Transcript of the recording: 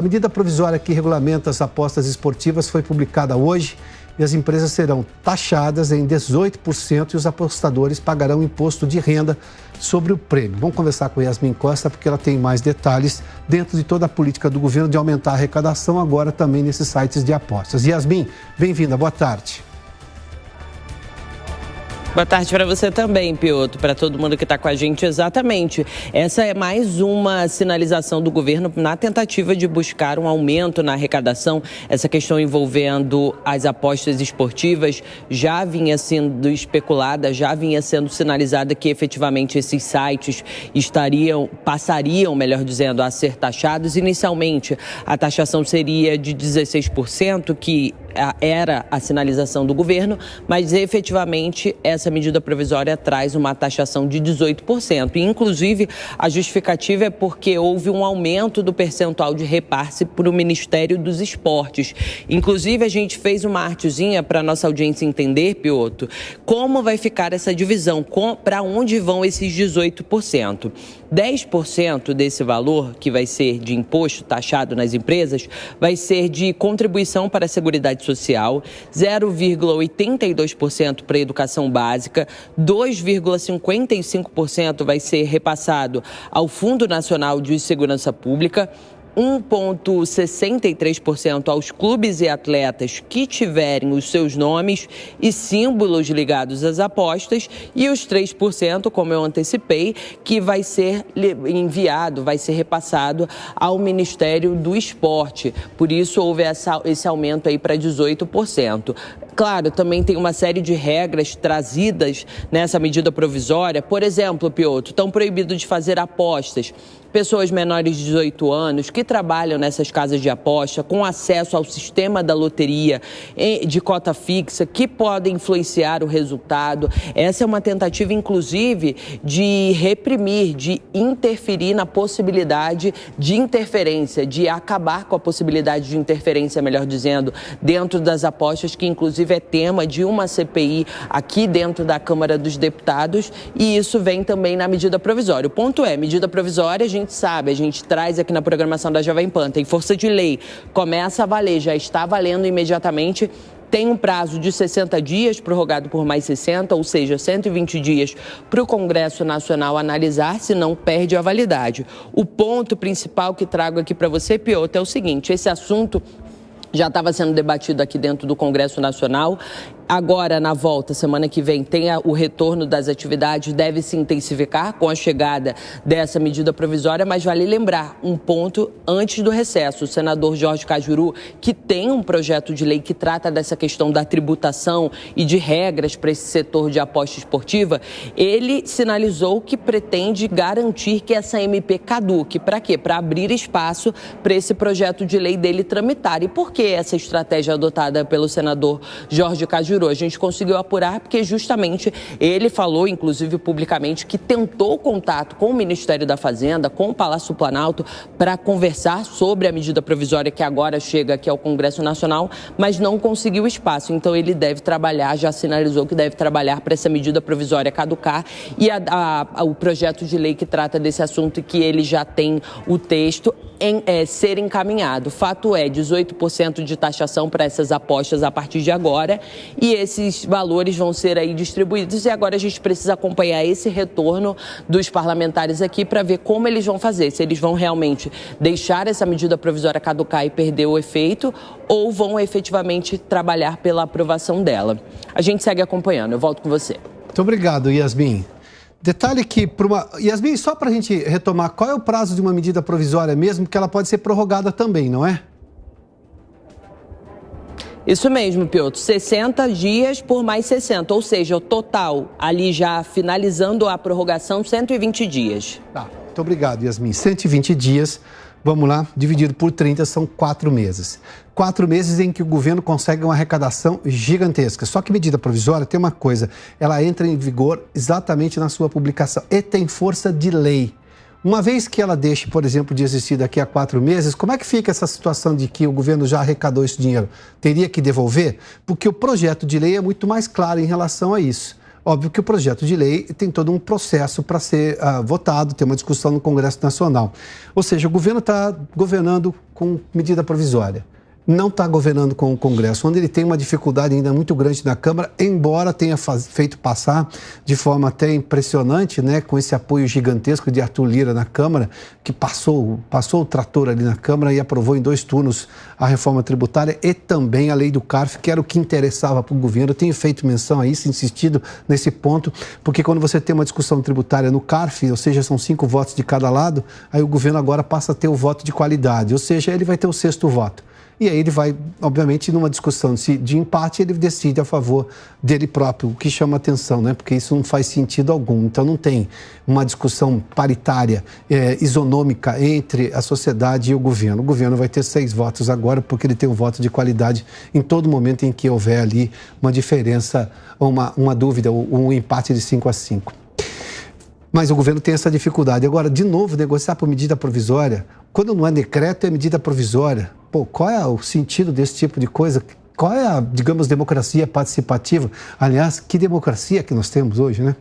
A medida provisória que regulamenta as apostas esportivas foi publicada hoje e as empresas serão taxadas em 18% e os apostadores pagarão imposto de renda sobre o prêmio. Vamos conversar com Yasmin Costa porque ela tem mais detalhes dentro de toda a política do governo de aumentar a arrecadação agora também nesses sites de apostas. Yasmin, bem-vinda, boa tarde. Boa tarde para você também, Piotr, para todo mundo que está com a gente. Exatamente. Essa é mais uma sinalização do governo na tentativa de buscar um aumento na arrecadação. Essa questão envolvendo as apostas esportivas já vinha sendo especulada, já vinha sendo sinalizada que efetivamente esses sites passariam, melhor dizendo, a ser taxados. Inicialmente, a taxação seria de 16%, que era a sinalização do governo, mas efetivamente essa medida provisória traz uma taxação de 18%. E, inclusive, a justificativa é porque houve um aumento do percentual de repasse para o Ministério dos Esportes. Inclusive, a gente fez uma artezinha para a nossa audiência entender, Piotr, como vai ficar essa divisão, para onde vão esses 18%. 10% desse valor, que vai ser de imposto taxado nas empresas, vai ser de contribuição para a Seguridade Social, 0,82% para a educação básica, 2,55% vai ser repassado ao Fundo Nacional de Segurança Pública, 1,63% aos clubes e atletas que tiverem os seus nomes e símbolos ligados às apostas e os 3%, como eu antecipei, que vai ser enviado, vai ser repassado ao Ministério do Esporte. Por isso, houve esse aumento aí para 18%. Claro, também tem uma série de regras trazidas nessa medida provisória. Por exemplo, Piotr, estão proibidos de fazer apostas pessoas menores de 18 anos que trabalham nessas casas de aposta com acesso ao sistema da loteria de cota fixa que podem influenciar o resultado. Essa é uma tentativa, inclusive, de reprimir, de interferir na possibilidade de interferência, de acabar com a possibilidade de interferência, melhor dizendo, dentro das apostas, que inclusive é tema de uma CPI aqui dentro da Câmara dos Deputados, e isso vem também na medida provisória. O ponto é, medida provisória, a gente sabe, a gente traz aqui na programação da Jovem Pan, tem força de lei, começa a valer, já está valendo imediatamente, tem um prazo de 60 dias, prorrogado por mais 60, ou seja, 120 dias para o Congresso Nacional analisar, se não perde a validade. O ponto principal que trago aqui para você, Piotr, é o seguinte, esse assunto já estava sendo debatido aqui dentro do Congresso Nacional. Agora, na volta, semana que vem, tem o retorno das atividades, deve se intensificar com a chegada dessa medida provisória, mas vale lembrar um ponto antes do recesso. O senador Jorge Cajuru, que tem um projeto de lei que trata dessa questão da tributação e de regras para esse setor de aposta esportiva, ele sinalizou que pretende garantir que essa MP caduque. Para quê? Para abrir espaço para esse projeto de lei dele tramitar. E por que essa estratégia adotada pelo senador Jorge Cajuru? A gente conseguiu apurar porque justamente ele falou, inclusive publicamente, que tentou contato com o Ministério da Fazenda, com o Palácio Planalto, para conversar sobre a medida provisória que agora chega aqui ao Congresso Nacional, mas não conseguiu espaço. Então ele deve trabalhar, já sinalizou que deve trabalhar para essa medida provisória caducar e o projeto de lei que trata desse assunto e que ele já tem o texto ser encaminhado. Fato é, 18% de taxação para essas apostas a partir de agora, e esses valores vão ser aí distribuídos, e agora a gente precisa acompanhar esse retorno dos parlamentares aqui para ver como eles vão fazer, se eles vão realmente deixar essa medida provisória caducar e perder o efeito, ou vão efetivamente trabalhar pela aprovação dela. A gente segue acompanhando, eu volto com você. Muito obrigado, Yasmin. Detalhe que, Yasmin, só para a gente retomar, qual é o prazo de uma medida provisória mesmo, que ela pode ser prorrogada também, não é? Isso mesmo, Piotr, 60 dias por mais 60, ou seja, o total, ali já finalizando a prorrogação, 120 dias. Tá, muito obrigado, Yasmin. 120 dias, vamos lá, dividido por 30, são 4 meses. 4 meses em que o governo consegue uma arrecadação gigantesca. Só que medida provisória tem uma coisa, ela entra em vigor exatamente na sua publicação e tem força de lei. Uma vez que ela deixe, por exemplo, de existir daqui a 4 meses, como é que fica essa situação de que o governo já arrecadou esse dinheiro? Teria que devolver? Porque o projeto de lei é muito mais claro em relação a isso. Óbvio que o projeto de lei tem todo um processo para ser votado, tem uma discussão no Congresso Nacional. Ou seja, o governo está governando com medida provisória. Não está governando com o Congresso, onde ele tem uma dificuldade ainda muito grande na Câmara, embora tenha feito passar de forma até impressionante, né, com esse apoio gigantesco de Arthur Lira na Câmara, que passou o trator ali na Câmara e aprovou em 2 turnos a reforma tributária e também a lei do CARF, que era o que interessava para o governo. Eu tenho feito menção a isso, insistido nesse ponto, porque quando você tem uma discussão tributária no CARF, ou seja, são 5 votos de cada lado, aí o governo agora passa a ter o voto de qualidade, ou seja, ele vai ter o 6º voto. E aí ele vai, obviamente, numa discussão de empate, ele decide a favor dele próprio, o que chama atenção, né? Porque isso não faz sentido algum. Então não tem uma discussão paritária, isonômica entre a sociedade e o governo. O governo vai ter 6 votos agora, porque ele tem um voto de qualidade em todo momento em que houver ali uma diferença, uma dúvida, um empate de 5-5. Mas o governo tem essa dificuldade. Agora, de novo, negociar por medida provisória, quando não é decreto, é medida provisória. Pô, qual é o sentido desse tipo de coisa? Qual é a, digamos, democracia participativa? Aliás, que democracia que nós temos hoje, né?